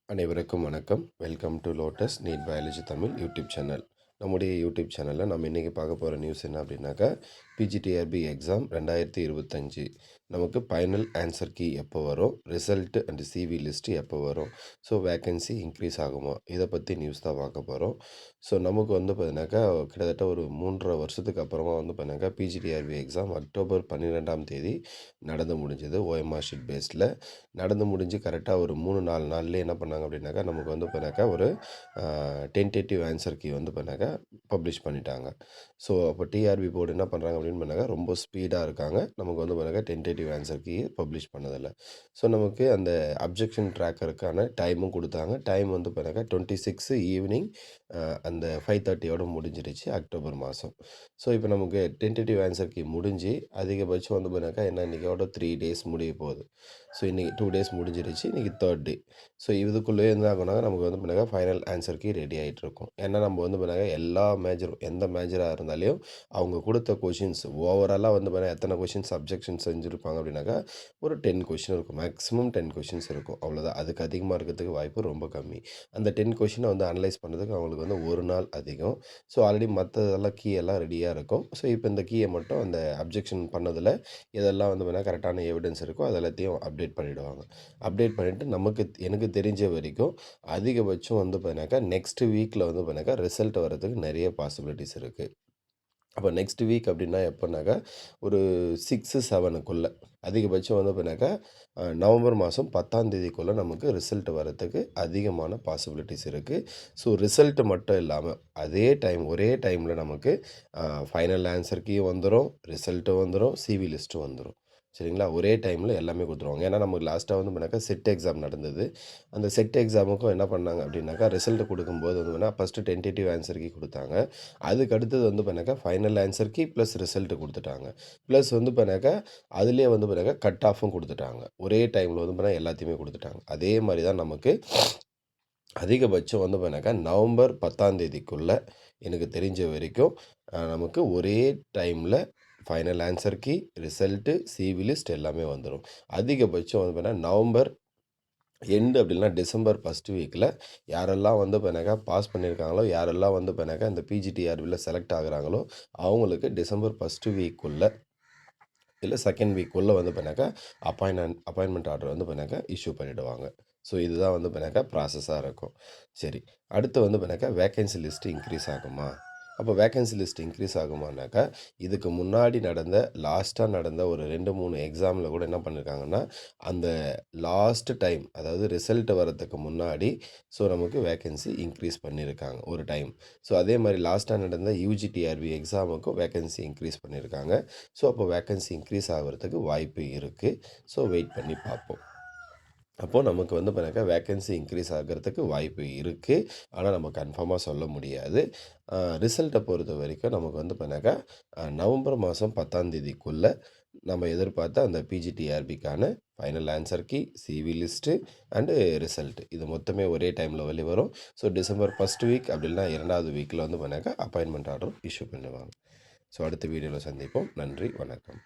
அனைவருக்கும் வணக்கம். Welcome to Lotus NEET biology Tamil YouTube channel. நம்முடைய யூடியூப் சேனலில் நம்ம இன்றைக்கி பார்க்க போகிற நியூஸ் என்ன அப்படின்னாக்கா, பிஜிடிஆர்பி எக்ஸாம் 2025 நமக்கு ஃபைனல் ஆன்சர் கீ எப்போ வரும், ரிசல்ட் அண்ட் சிவி லிஸ்ட்டு எப்போ வரும், ஸோ வேக்கன்சி இன்க்ரீஸ் ஆகுமா, இதை பற்றி நியூஸ் தான் பார்க்க போகிறோம். ஸோ நமக்கு பார்த்தீங்கன்னாக்கா கிட்டத்தட்ட ஒரு 3.5 வருஷத்துக்கு அப்புறமா பார்த்தீங்கன்னாக்கா பிஜிடிஆர்பி எக்ஸாம் அக்டோபர் 12ஆம் தேதி நடந்து முடிஞ்சது. ஓஎம்ஆர் ஷீட் பேஸில் நடந்து முடிஞ்சு கரெக்டாக ஒரு 3-4 நாள்லேயே என்ன பண்ணாங்க அப்படின்னாக்கா, நமக்கு பார்த்தீங்கன்னாக்கா ஒரு டென்டேட்டிவ் ஆன்சர் கீ பண்ணாக்கா பப்ளிஷ் பண்ணிட்டாங்க. ஸோ அப்போ டிஆர்பி போர்டு என்ன பண்ணுறாங்க அப்படின்னு பண்ணாக்கா, ரொம்ப ஸ்பீடாக இருக்காங்க. நமக்கு பண்ணாக்கா டென்டேட்டிவ் ஆன்சர் கீ பப்ளிஷ் பண்ணதில்ல. ஸோ நமக்கு அந்த அப்ஜெக்ஷன் ட்ராக்கருக்கான டைமும் கொடுத்தாங்க. டைம் பண்ணாக்கா 26 ஈவினிங் அந்த 5:30 முடிஞ்சிருச்சு அக்டோபர் மாதம். ஸோ இப்போ நமக்கு டென்டேட்டிவ் ஆன்சர் கீ முடிஞ்சு அதிகபட்சம் பண்ணாக்கா என்ன இன்றைக்கோட 3 டேஸ் முடிய போகுது. ஸோ இன்றைக்கி 2 டேஸ் முடிஞ்சிருச்சு. இன்றைக்கி 3rd டே. ஸோ இதுக்குள்ளேயே என்ன ஆகுனாக்கா நமக்கு பண்ணாக்கா ஃபைனல் ஆன்சர் கீ ரெடி ஆகிட்டு இருக்கும். ஏன்னா நம்ம பண்ணாக்கா எல்லா மேஜரும் எந்த மேஜராக இருந்தாலையும் அவங்க கொடுத்த கொஷின்ஸ் ஓவராலாக பண்ணால் எத்தனை கொஷின்ஸ் அப்ஜெக்ஷன் செஞ்சுருப்பாங்க அப்படின்னாக்கா ஒரு 10 கொஷின் இருக்கும். மேக்ஸிமம் 10 கொஷின்ஸ் இருக்கும். அவ்வளோதான். அதுக்கு அதிகமாக இருக்கிறதுக்கு வாய்ப்பு ரொம்ப கம்மி. அந்த 10 கொஷினை அனலைஸ் பண்ணுறதுக்கு அவங்களுக்கு ஒரு நாள் அதிகம். ஸோ ஆல்ரெடி மற்றதெல்லாம் கீ எல்லாம் ரெடியாக இருக்கும். ஸோ இப்போ இந்த கீயை மட்டும் அந்த அப்ஜெக்ஷன் பண்ணதில் எதெல்லாம் பண்ணால் கரெக்டான எவிடன்ஸ் இருக்கோ அது எல்லாத்தையும் அப்டேட் பண்ணிவிடுவாங்க. அப்டேட் பண்ணிவிட்டு எனக்கு தெரிஞ்ச வரைக்கும் அதிகபட்சம் பார்த்தீங்கன்னாக்கா நெக்ஸ்ட் வீக்கில் பார்த்தீங்கன்னாக்கா ரிசல்ட் வரதுக்கு நிறைய பாசிபிலிட்டிஸ் இருக்குது. அப்போ நெக்ஸ்ட் வீக் அப்படின்னா எப்போனாக்கா ஒரு 6-7க்குள்ளே அதிகபட்சம் பார்த்தீங்கன்னாக்கா நவம்பர் மாதம் 10ஆம் தேதிக்குள்ளே நமக்கு ரிசல்ட் வரத்துக்கு அதிகமான பாசிபிலிட்டிஸ் இருக்குது. ஸோ ரிசல்ட் மட்டும் இல்லாமல் ஒரே டைமில் நமக்கு ஃபைனல் ஆன்சர் கீ வந்துடும், ரிசல்ட்டு வந்துடும், சிவி லிஸ்ட்டும் வந்துடும். சரிங்களா? ஒரே டைமில் எல்லாமே கொடுத்துருவாங்க. ஏன்னா நமக்கு லாஸ்ட்டாக பண்ணாக்கா செட் எக்ஸாம் நடந்தது. அந்த செட் எக்ஸாமுக்கும் என்ன பண்ணாங்க அப்படின்னாக்கா ரிசல்ட் கொடுக்கும்போது ஃபஸ்ட்டு டென்டேட்டிவ் ஆன்சர் கீ கொடுத்தாங்க. அதுக்கு அடுத்தது பண்ணாக்கா final answer key plus result கொடுத்துட்டாங்க. ப்ளஸ் பண்ணாக்கா அதிலே பண்ணாக்கா கட் ஆஃபும் கொடுத்துட்டாங்க. ஒரே டைமில் பண்ணால் எல்லாத்தையுமே கொடுத்துட்டாங்க. அதே மாதிரி தான் நமக்கு அதிகபட்சம் பண்ணாக்கா நவம்பர் 10ஆம் தேதிக்குள்ளே எனக்கு தெரிஞ்ச வரைக்கும் நமக்கு ஒரே டைமில் final answer key, result, CV list எல்லாமே வந்துடும். அதிகபட்சம் பண்ணால் நவம்பர் எண்டு அப்படின்னா டிசம்பர் ஃபஸ்ட் வீக்கில் யாரெல்லாம் பண்ணாக்கா பாஸ் பண்ணியிருக்காங்களோ, யாரெல்லாம் பண்ணாக்கா இந்த பிஜிடிஆர்பியில் செலக்ட் ஆகுறாங்களோ அவங்களுக்கு டிசம்பர் ஃபஸ்ட்டு வீக்குள்ளே இல்லை செகண்ட் வீக்குள்ளே பண்ணாக்கா அப்பாயின்மெண்ட் ஆர்டர் பண்ணாக்கா இஷ்யூ பண்ணிவிடுவாங்க. ஸோ இதுதான் பண்ணாக்கா ப்ராசஸாக இருக்கும். சரி, அடுத்து பண்ணாக்கா வேக்கன்சி லிஸ்ட்டு இன்க்ரீஸ் ஆகுமா? அப்போ வேக்கன்சி லிஸ்ட் இன்க்ரீஸ் ஆகுமானாக்கா, இதுக்கு முன்னாடி லாஸ்ட்டாக நடந்த ஒரு 2-3 எக்ஸாமில் கூட என்ன பண்ணியிருக்காங்கன்னா, அந்த லாஸ்ட் டைம் அதாவது ரிசல்ட் வரதுக்கு முன்னாடி ஸோ நமக்கு வேக்கன்சி இன்க்ரீஸ் பண்ணியிருக்காங்க ஒரு டைம். ஸோ அதே மாதிரி லாஸ்ட்டாக நடந்த யூஜிடிஆர்பி எக்ஸாமுக்கும் வேக்கன்சி இன்க்ரீஸ் பண்ணியிருக்காங்க. ஸோ அப்போ வேக்கன்சி இன்க்ரீஸ் ஆகிறதுக்கு வாய்ப்பு இருக்குது. ஸோ வெயிட் பண்ணி பார்ப்போம். அப்போது நமக்கு பார்த்தீங்கன்னாக்கா வேக்கன்சி இன்க்ரீஸ் ஆகிறதுக்கு வாய்ப்பு இருக்குது. ஆனால் நம்ம கன்ஃபார்மாக சொல்ல முடியாது. ரிசல்ட்டை பொறுத்த வரைக்கும் நமக்கு பார்த்தீங்கன்னாக்கா நவம்பர் மாதம் 10ஆம் தேதிக்குள்ளே நம்ம எதிர்பார்த்த அந்த பிஜிடிஆர்பிக்கான final answer key, CV list and result இது மொத்தமே ஒரே டைமில் வெளிவரும். ஸோ டிசம்பர் ஃபஸ்ட் வீக் அப்படி இல்லைனா 2வது வீக்கில் பார்த்தீங்கன்னாக்கா அப்பாயின்மெண்ட் ஆர்டர் இஷ்யூ பண்ணுவாங்க. ஸோ அடுத்த வீடியோவில் சந்திப்போம். நன்றி, வணக்கம்.